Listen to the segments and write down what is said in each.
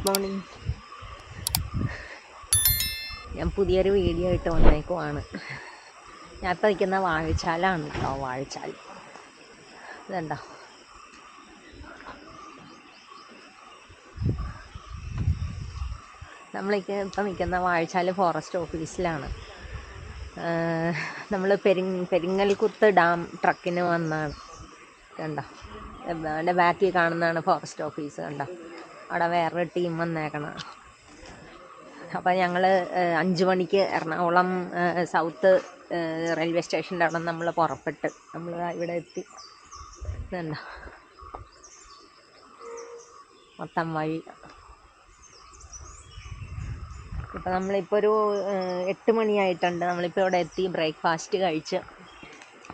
Morning. ഞാൻ പുതിയൊരു video ആയിട്ട് വന്നേക്കുവാണ്. ഞാൻ ഇപ്പോൾ നിൽക്കുന്ന വാഴച്ചാലാണ് കേട്ടോ. വാഴച്ചാൽ ഇതുണ്ടോ? ഇപ്പം നിൽക്കുന്ന വാഴച്ചാൽ ഫോറസ്റ്റ് ഓഫീസിലാണ്. നമ്മൾ പെരിങ്ങൽകുത്ത് ഡാം ട്രക്കിന് വന്നാണ്. കണ്ടോ, എൻ്റെ ബാക്കിൽ കാണുന്നതാണ് ഫോറസ്റ്റ് ഓഫീസ്. കണ്ടോ, അവിടെ വേറൊരു ടീം വന്നേക്കണം. അപ്പോൾ ഞങ്ങൾ 5 മണിക്ക് എറണാകുളം സൗത്ത് റെയിൽവേ സ്റ്റേഷൻ്റെ അവിടെ നമ്മൾ പുറപ്പെട്ട് നമ്മൾ ഇവിടെ എത്തി. ഇതുണ്ടോ മൊത്തം വഴി. ഇപ്പം നമ്മളിപ്പോൾ ഒരു 8 മണിയായിട്ടുണ്ട്. നമ്മളിപ്പോൾ ഇവിടെ എത്തി, ബ്രേക്ക്ഫാസ്റ്റ് കഴിച്ച്.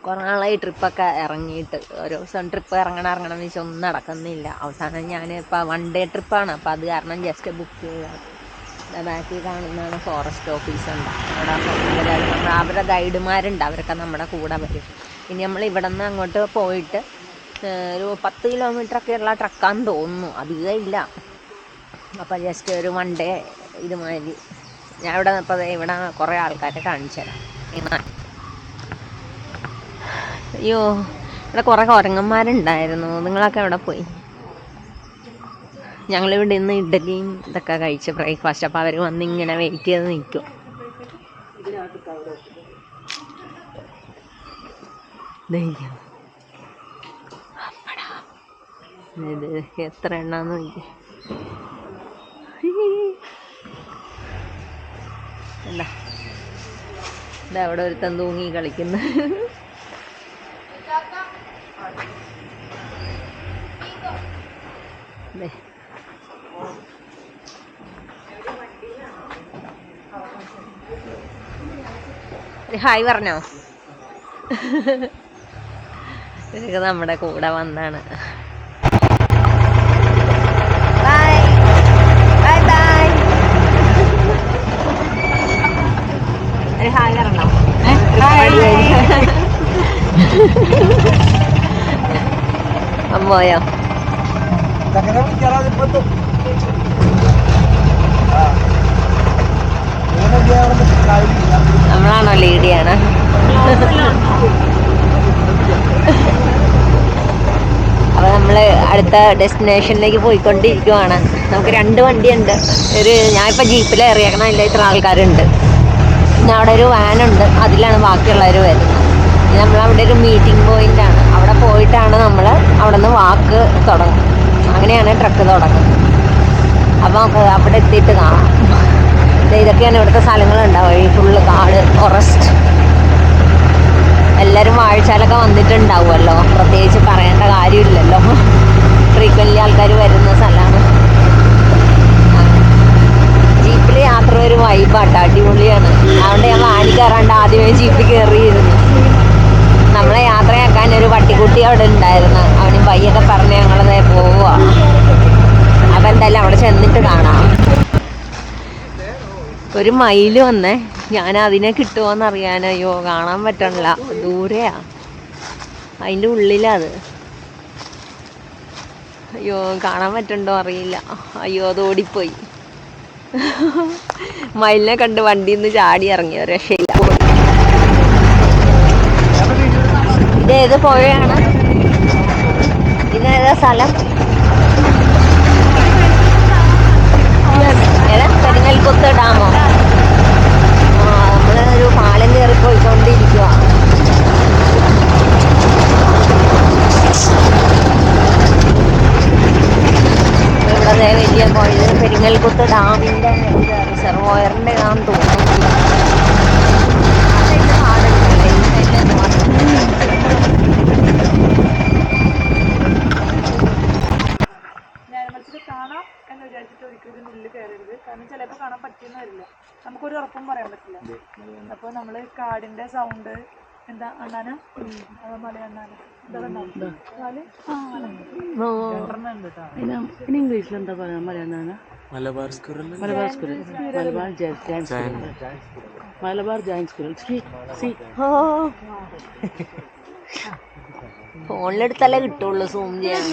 കുറേ നാളായി ട്രിപ്പൊക്കെ ഇറങ്ങിയിട്ട്. ഓരോ ദിവസം ട്രിപ്പ് ഇറങ്ങണം എന്ന് വെച്ചാൽ ഒന്നും നടക്കുന്നില്ല. അവസാനം ഞാനിപ്പോൾ 1 ഡേ ട്രിപ്പാണ്. അപ്പോൾ അത് കാരണം ജസ്റ്റ് ബുക്ക് ചെയ്തതാണ്. ബാക്കിൽ കാണുന്നതാണ് ഫോറസ്റ്റ് ഓഫീസ്. ഉണ്ട് അവിടെ അവരുടെ ഗൈഡുമാരുണ്ട്, അവരൊക്കെ നമ്മുടെ കൂടെ വരും. ഇനി നമ്മൾ ഇവിടെ നിന്ന് അങ്ങോട്ട് പോയിട്ട് ഒരു 10 കിലോമീറ്ററൊക്കെ ഉള്ള ട്രക്കാന്ന് തോന്നുന്നു, അധികം ഇല്ല. അപ്പോൾ ജസ്റ്റ് ഒരു 1 ഡേ ഇതുമാതിരി ഞാൻ ഇവിടെ കുറേ ആൾക്കാരെ കാണിച്ചു തരാം. അയ്യോ, ഇവിടെ കുറേ കുരങ്ങന്മാരുണ്ടായിരുന്നു. നിങ്ങളൊക്കെ എവിടെ പോയി? ഞങ്ങളിവിടെ ഇന്ന് ഇഡ്ഡലിയും ഇതൊക്കെ കഴിച്ച് ബ്രേക്ക്ഫാസ്റ്റ്. അപ്പോൾ അവർ വന്ന് ഇങ്ങനെ വെയിറ്റ് ചെയ്ത് നിൽക്കും. ഇത് എത്ര എണ്ണാന്ന് നോക്കി. എന്താ ഇതാ അവിടെ ഒരുത്തൻ തൂങ്ങി കളിക്കുന്നു. ഹായ് പറഞ്ഞോ. ഇതൊക്കെ നമ്മുടെ കൂടെ വന്നാണ്. Bye bye bye. ഒരു ഹായ് പറഞ്ഞോ. അമ്മോയോ? നമ്മളാണോ ലീഡ് ചെയ്യണ? അപ്പോൾ നമ്മൾ അടുത്ത ഡെസ്റ്റിനേഷനിലേക്ക് പോയിക്കൊണ്ടിരിക്കുവാണ്. നമുക്ക് 2 വണ്ടിയുണ്ട്. ഞാനിപ്പോൾ ജീപ്പിൽ ഇറങ്ങിയേക്കണം. അതിൽ ഇത്ര ആൾക്കാരുണ്ട്. പിന്നെ അവിടെ ഒരു വാനുണ്ട്, അതിലാണ് ബാക്കിയുള്ളവർ വരുന്നത്. നമ്മളവിടെ ഒരു മീറ്റിംഗ് പോയിൻ്റാണ്. അവിടെ പോയിട്ടാണ് നമ്മൾ അവിടെ നിന്ന് വാക്ക് തുടങ്ങും. അങ്ങനെയാണ് ട്രക്ക് തുടങ്ങുന്നത്. അപ്പോൾ നമുക്ക് അവിടെ എത്തിയിട്ട് കാണാം. ഇതൊക്കെയാണ് ഇവിടുത്തെ സ്ഥലങ്ങളുണ്ടാവും. വഴി ഫുള്ള് കാട്, ഫോറസ്റ്റ്. എല്ലാവരും വാഴച്ചാലൊക്കെ വന്നിട്ടുണ്ടാവുമല്ലോ, പ്രത്യേകിച്ച് പറയേണ്ട കാര്യമില്ലല്ലോ. ഫ്രീക്വൻ്റ്ലി ആൾക്കാർ വരുന്ന സ്ഥലമാണ്. ജീപ്പിൽ യാത്ര ഒരു വൈബാട്ടോ, അടിപൊളിയാണ്. അതുകൊണ്ട് ഞാൻ വാനി കയറാണ്ട് ആദ്യമേ ജീപ്പിൽ കയറിയിരുന്നു. നമ്മളെ യാത്രയാക്കാൻ ഒരു പട്ടിക്കുട്ടി അവിടെ ഉണ്ടായിരുന്നു. അവനും പയ്യൊക്കെ പറഞ്ഞ് ഞങ്ങളത് പോവുക. അപ്പം എന്തായാലും അവിടെ ചെന്നിട്ട് കാണാം. ഒരു മയിൽ വന്നേ. ഞാൻ അതിനെ കിട്ടുമോയെന്ന് അറിയാൻ. അയ്യോ, കാണാൻ പറ്റണില്ല, ദൂരെയാ, അതിൻ്റെ ഉള്ളിലത്. അയ്യോ, കാണാൻ പറ്റണ്ടോ അറിയില്ല. അയ്യോ, അത് ഓടിപ്പോയി. മയിലിനെ കണ്ട് വണ്ടിയിൽ നിന്ന് ചാടി ഇറങ്ങിയോ, രക്ഷയില്ല. ഇതേത് പുഴയാണ്? ഇതേതാ സ്ഥലം? പെരിങ്ങൽകുത്ത് ഡാമോ? നമ്മളൊരു പാലം കയറി പോയിക്കൊണ്ടിരിക്കുക. ഇവിടെ വലിയ പുഴ, പെരിങ്ങൽകുത്ത് ഡാമിൻ്റെ റിസർവോയറിൻ്റെ ആണെന്ന് തോന്നുന്നു. കാണാം എന്ന് വിചാരിച്ചിട്ട് ഒരിക്കലും ഉള്ളിൽ കയറരുത്. കാരണം ചിലപ്പോൾ കാണാൻ പറ്റിയെന്ന് വരില്ല, നമുക്കൊരു ഉറപ്പും പറയാൻ പറ്റില്ല. അപ്പോൾ നമ്മൾ കാടിൻ്റെ സൗണ്ട് എന്താ അണ്ണാന മലയണ്ണാന ഇംഗ്ലീഷിൽ എന്താ പറയാ? മലയണ്ണാന, Malabar squirrel, Malabar giant squirrel. ഫോണിലെടുത്തല്ലേ കിട്ടുള്ളൂ സൂം ചെയ്യാൻ.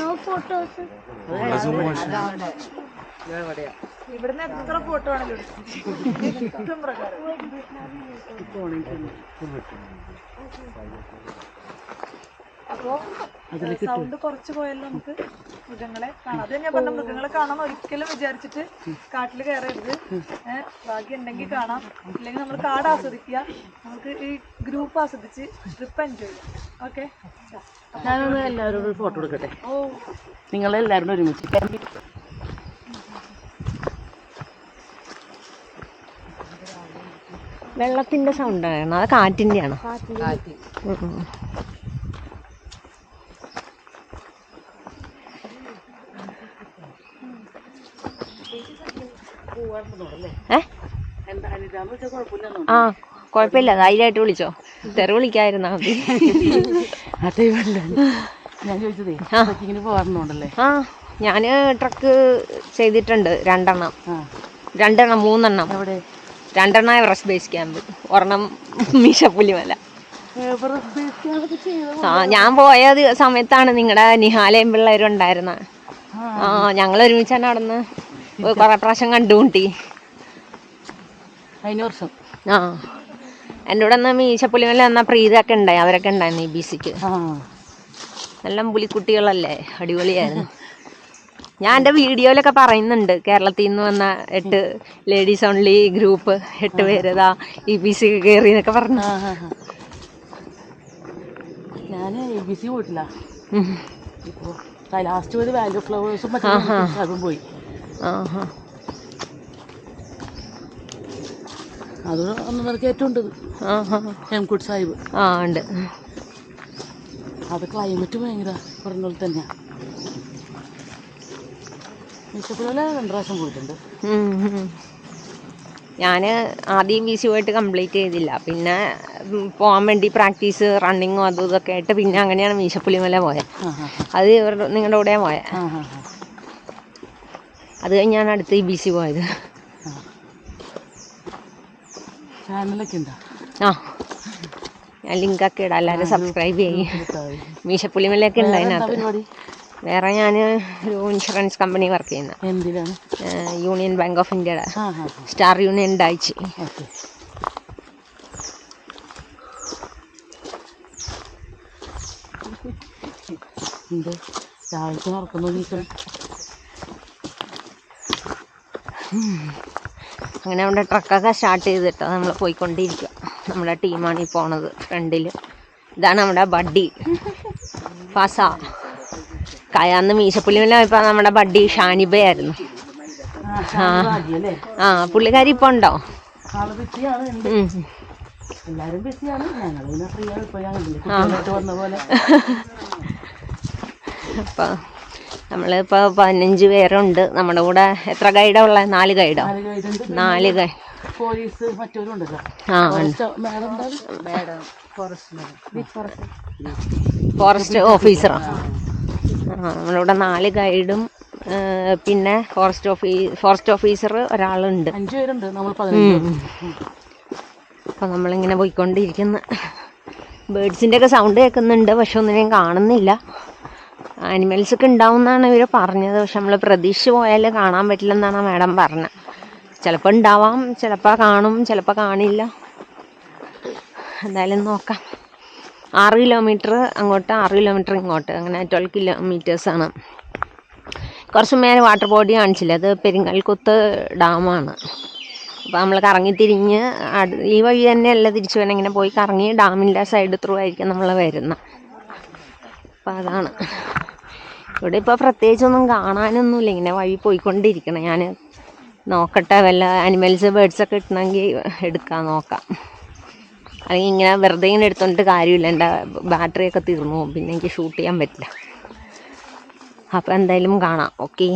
ഇവിടുന്ന് എത്ര ഫോട്ടോ ആണല്ലോ ഇഷ്ടം പ്രകാരം. അപ്പോ സൗണ്ട് കുറച്ച് പോയാലും നമുക്ക് മൃഗങ്ങളെ കാണാം. അത് ഞാൻ പറഞ്ഞ മൃഗങ്ങളെ കാണാൻ ഒരിക്കലും വിചാരിച്ചിട്ട് കാട്ടിൽ കയറരുത്. ഭാഗ്യം ഉണ്ടെങ്കിൽ കാണാം, ഇല്ലെങ്കിൽ നമ്മൾ കാട് ആസ്വദിക്കുക. നമുക്ക് ഈ ഗ്രൂപ്പ് ആസ്വദിച്ച് ട്രിപ്പ് എൻജോയ് ചെയ്യാം. ഓക്കെ, ഞാനൊന്ന് എല്ലാവരോടും ഒരു ഫോട്ടോ എടുക്കട്ടെ. നിങ്ങളെല്ലാവരും ഒരുമിച്ച്. വെള്ളത്തിന്റെ സൗണ്ട് ആണ്, അത് കാറ്റിന്റെ ആണ്. ആ കുഴപ്പമില്ല, ധൈര്യമായിട്ട് വിളിച്ചോ. തെറി വിളിക്കാതിരുന്നാ മതി. ഞാൻ ചോദിച്ചതേ ട്രക്കിങ്ങിന് പോകാറുണ്ടല്ലേ? ആ, ഞാന് ട്രക്ക് ചെയ്തിട്ടുണ്ട് 2 3 എവിടെ? 2 എവറസ്റ്റ് ബേസ് ക്യാമ്പ്, ഒരെണ്ണം മീശപ്പുലിമല. ആ, ഞാൻ പോയ സമയത്താണ് നിങ്ങളുടെ നിഹാലയും പിള്ളേരും ഉണ്ടായിരുന്ന. ആ, ഞങ്ങൾ ഒരുമിച്ചാണ് നടന്ന് കുറെ പ്രാവശ്യം കണ്ടുമുട്ടി. കഴിഞ്ഞ വർഷം ആ, എൻ്റെ കൂടെ ഒന്ന് മീശപ്പുലിമല വന്ന പ്രീതൊക്കെ ഉണ്ടായി, അവരൊക്കെ ഉണ്ടായിരുന്നു EBCക്ക്. നല്ല പുലിക്കുട്ടികളല്ലേ, അടിപൊളിയായിരുന്നു. ഞാൻ എൻ്റെ വീഡിയോയിലൊക്കെ പറയുന്നുണ്ട്, കേരളത്തിൽ നിന്ന് വന്ന 8 ലേഡീസ് ഓൺലി ഗ്രൂപ്പ്, 8 പേര് ഇതാ EBC കയറി എന്നൊക്കെ പറഞ്ഞു. ഞാൻ EBC പോയിട്ടില്ല. ഇപ്പോൾ ലാസ്റ്റ് പോയത് വാല്യൂ ഫ്ലവേഴ്സും മറ്റും പോയി. അത് 1.5 കയറ്റമുണ്ട്. ഹെംകുട്ട് സാഹിബ് ഉണ്ട്. അത് ക്ലൈമറ്റ് ഭയങ്കര പറഞ്ഞ പോലെ തന്നെയാണ്. മീശപ്പുലിമല 2 പ്രാവശ്യം പോയിട്ടുണ്ട്. ഞാൻ ആദ്യം EBC പോയിട്ട് കംപ്ലീറ്റ് ചെയ്തില്ല, പിന്നെ പോകാൻ വേണ്ടി പ്രാക്ടീസ് റണ്ണിങ്ങും അതും ഇതൊക്കെ ആയിട്ട് പിന്നെ അങ്ങനെയാണ് മീശപ്പുലിമല പോയത്. അത് നിങ്ങളുടെ കൂടെ പോയത്. അത് കഴിഞ്ഞാണ് അടുത്ത് EBC പോയത്. ചാനലൊക്കെ ഉണ്ടോ? ആ, ഞാൻ ലിങ്കൊക്കെ ഇടാം, എല്ലാവരും സബ്സ്ക്രൈബ് ചെയ്യും. മീശപ്പുലിമലയൊക്കെ ഉണ്ട് അതിനകത്ത്. വേറെ ഞാൻ ഒരു ഇൻഷുറൻസ് കമ്പനി വർക്ക് ചെയ്യുന്ന. എന്തിനാണ്? യൂണിയൻ ബാങ്ക് ഓഫ് ഇന്ത്യയുടെ സ്റ്റാർ യൂണിയൻ ഡായിച്ച്. രാവിലത്തെ നടക്കുന്നു. അങ്ങനെ നമ്മുടെ ട്രക്കൊക്കെ സ്റ്റാർട്ട് ചെയ്തിട്ടോ നമ്മൾ പോയിക്കൊണ്ടിരിക്കുക. നമ്മുടെ ടീമാണ് ഈ പോണത് ഫ്രണ്ടിൽ. ഇതാണ് നമ്മുടെ ബഡ്ഡി ഫസ. അന്ന് മീശപ്പുലിമല പോയപ്പോൾ നമ്മുടെ ബഡ്ഡി ഷാനിബയായിരുന്നു. പുള്ളിക്കാരി ഇപ്പോൾ ഉണ്ടോ? അപ്പം നമ്മളിപ്പോൾ 15 പേരുണ്ട് നമ്മുടെ കൂടെ. എത്ര ഗൈഡാ ഉള്ളത്? 4 ഗൈഡോ? 4 ഗൈഡ്. ഫോറസ്റ്റ് ഓഫീസറോ? നമ്മളിവിടെ 4 ഗൈഡും പിന്നെ ഫോറസ്റ്റ് ഓഫീസർ ഒരാളുണ്ട്. 5 പേരുണ്ട്. അപ്പം നമ്മളിങ്ങനെ പോയിക്കൊണ്ടിരിക്കുന്നു. ബേഡ്സിൻ്റെ ഒക്കെ സൗണ്ട് കേൾക്കുന്നുണ്ട്, പക്ഷെ ഒന്നിനെയും കാണുന്നില്ല. ആനിമൽസൊക്കെ ഉണ്ടാവും എന്നാണ് ഇവർ പറഞ്ഞത്, പക്ഷെ നമ്മൾ പ്രതീക്ഷിച്ച് പോയാൽ കാണാൻ പറ്റില്ലെന്നാണ് മാഡം പറഞ്ഞത്. ചിലപ്പോൾ ഉണ്ടാവാം, ചിലപ്പോൾ കാണും, ചിലപ്പോൾ കാണില്ല. എന്തായാലും നോക്കാം. 6 കിലോമീറ്റർ അങ്ങോട്ട്, 6 കിലോമീറ്റർ ഇങ്ങോട്ട്, അങ്ങനെ 12 കിലോമീറ്റേഴ്സാണ്. കുറച്ച് മേലെ വാട്ടർ ബോഡി കാണിച്ചില്ല, അത് പെരിങ്ങൽകുത്ത് ഡാമാണ്. അപ്പോൾ നമ്മൾ കറങ്ങിത്തിരിഞ്ഞ് ഈ വഴി തന്നെയല്ല തിരിച്ചു വേണം, ഇങ്ങനെ പോയി കറങ്ങി ഡാമിൻ്റെ സൈഡ് ത്രൂ ആയിരിക്കും നമ്മൾ വരുന്നത്. അപ്പോൾ അതാണ് ഇവിടെ. ഇപ്പോൾ പ്രത്യേകിച്ചൊന്നും കാണാനൊന്നുമില്ല, ഇങ്ങനെ വഴി പോയിക്കൊണ്ടിരിക്കണം. ഞാൻ നോക്കട്ടെ, വല്ല ആനിമൽസ് ബേഡ്സൊക്കെ കിട്ടണമെങ്കിൽ എടുക്കാൻ നോക്കാം. അല്ലെങ്കിൽ ഇങ്ങനെ വെറുതെ ഇങ്ങനെ എടുത്തോണ്ട് കാര്യമില്ല, എൻ്റെ ബാറ്ററിയൊക്കെ തീർന്നു പോകും, പിന്നെ എനിക്ക് ഷൂട്ട് ചെയ്യാൻ പറ്റില്ല. അപ്പോൾ എന്തായാലും കാണാം. ഓക്കെ.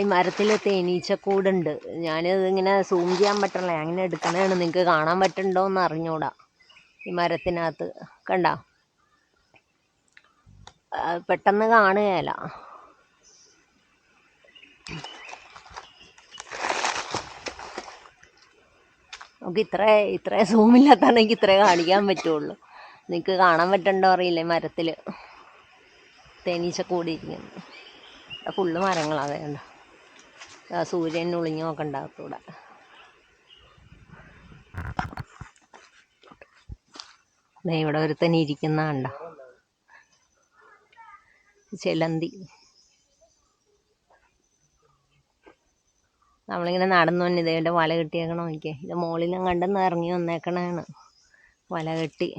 ഈ മരത്തിൽ തേനീച്ചക്കൂടുണ്ട്. ഞാനിത് ഇങ്ങനെ സൂം ചെയ്യാൻ പറ്റണല്ലേ, അങ്ങനെ എടുക്കണതാണ്. നിങ്ങൾക്ക് കാണാൻ പറ്റുന്നുണ്ടോ എന്ന് അറിഞ്ഞൂടാ. ഈ മരത്തിനകത്ത് കണ്ടോ? പെട്ടെന്ന് കാണുകയില്ല. നമുക്ക് ഇത്ര സൂമില്ലാത്താണെങ്കിൽ ഇത്രേ കാണിക്കാൻ പറ്റുള്ളൂ. നിങ്ങൾക്ക് കാണാൻ പറ്റുന്നുണ്ടോ അറിയില്ല. ഈ മരത്തിൽ തേനീച്ച കൂടിയിരിക്കുന്നു. ഫുള്ള് മരങ്ങളാണ് വേണ്ട. സൂര്യൻ ഒളിഞ്ഞു നോക്കണ്ട അകത്തൂടെ. ഇവിടെ ഒരുത്തന്നെ ഇരിക്കുന്ന കണ്ട ചെലന്തി. നമ്മളിങ്ങനെ നടന്നു തന്നെ ഇതേൻ്റെ വല കെട്ടിയേക്കണം. നോക്കിയേ, ഇത് മുകളിലും കണ്ടെന്ന് ഇറങ്ങി വന്നേക്കണേണ് വല കെട്ടി.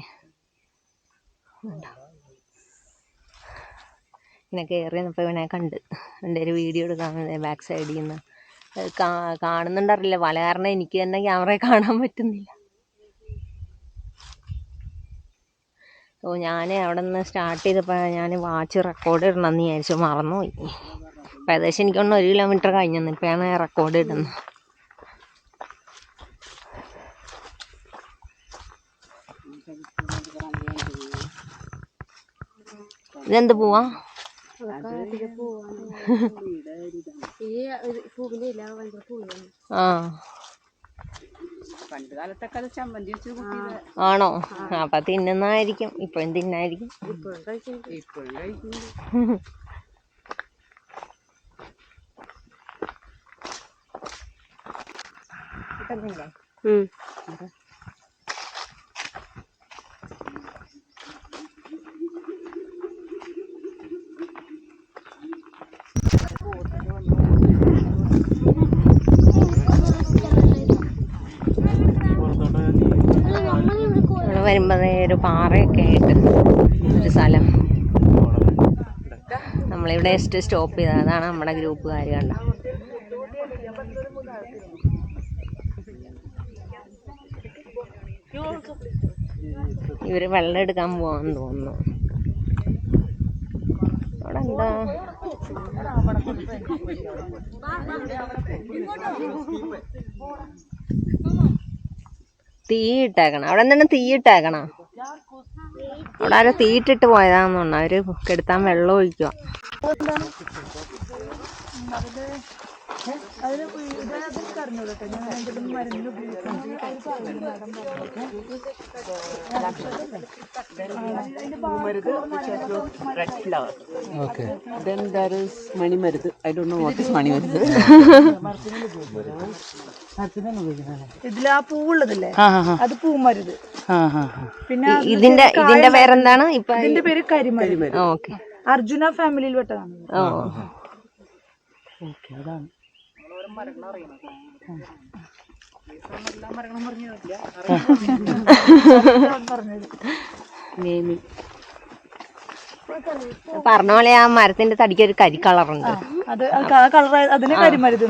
ഇങ്ങനെ കയറി വന്നപ്പോൾ ഇവനെ കണ്ട് എൻ്റെ ഒരു വീഡിയോ എടുക്കാൻ ബാക്ക് സൈഡിൽ നിന്ന് കാണുന്നുണ്ടറിയില്ല. വല കാരണം എനിക്ക് തന്നെ ക്യാമറയിൽ കാണാൻ പറ്റുന്നില്ല. ഞാൻ അവിടെ നിന്ന് സ്റ്റാർട്ട് ചെയ്തപ്പോൾ ഞാൻ വാച്ച് റെക്കോർഡ് ഇടണമെന്ന് വിചാരിച്ചു, മറന്നുപോയി. അപ്പം ഏകദേശം എനിക്കൊന്ന് 1 കിലോമീറ്റർ കഴിഞ്ഞെന്ന്. ഇപ്പോഴാണ് റെക്കോർഡ് ഇടുന്നത്. ഇതെന്ത് പോവാ? ആ, പണ്ട് കാലത്തൊക്കെ അത് ചമ്മന്തി വെച്ച് ആണോ? അപ്പൊ തിന്നുന്നതായിരിക്കും. ഇപ്പോഴും തിന്നായിരിക്കും. ഇപ്പോഴും കഴിക്കുന്നു. ഇവിടെ വരുമ്പോൾ ഒരു പാറയൊക്കെ ആയിട്ട് ഒരു സ്ഥലം. നമ്മളിവിടെ ജസ്റ്റ് സ്റ്റോപ്പ് ചെയ്തത്. അതാണ് നമ്മുടെ ഗ്രൂപ്പുകാർ കണ്ട. ഇവര് വെള്ളം എടുക്കാൻ പോവാന്ന് തോന്നുന്നു. അവിടെ എന്താ തീ ഇട്ടേക്കണം. അവിടെ എന്താണ് തീ ഇട്ടേക്കണം? അവിടെ ആരോ തീയിട്ടിട്ട് പോയതാന്ന് തോന്നുന്നു. അവര് കെടുത്താൻ വെള്ളം ഒഴിക്കുക. Okay. Then there is മണിമരുത്. I don't know what is മണിമരുത്. ഇതിൽ ആ പൂവുള്ളതല്ലേ, അത് പൂമരുത്. പിന്നെ ഇതിന്റെ പേരെന്താണ്? ഇപ്പൊ ഇതിന്റെ പേര് കരിമരുത്. ഓക്കെ. അർജുന ഫാമിലിയിൽ പെട്ടതാണ്. അതാണ് പറഞ്ഞ പോലെ ആ മരത്തിന്റെ തടിക്ക് ഒരു കരി കളറുണ്ട്. അത് കളർ, അതിന് കരിമരുത്.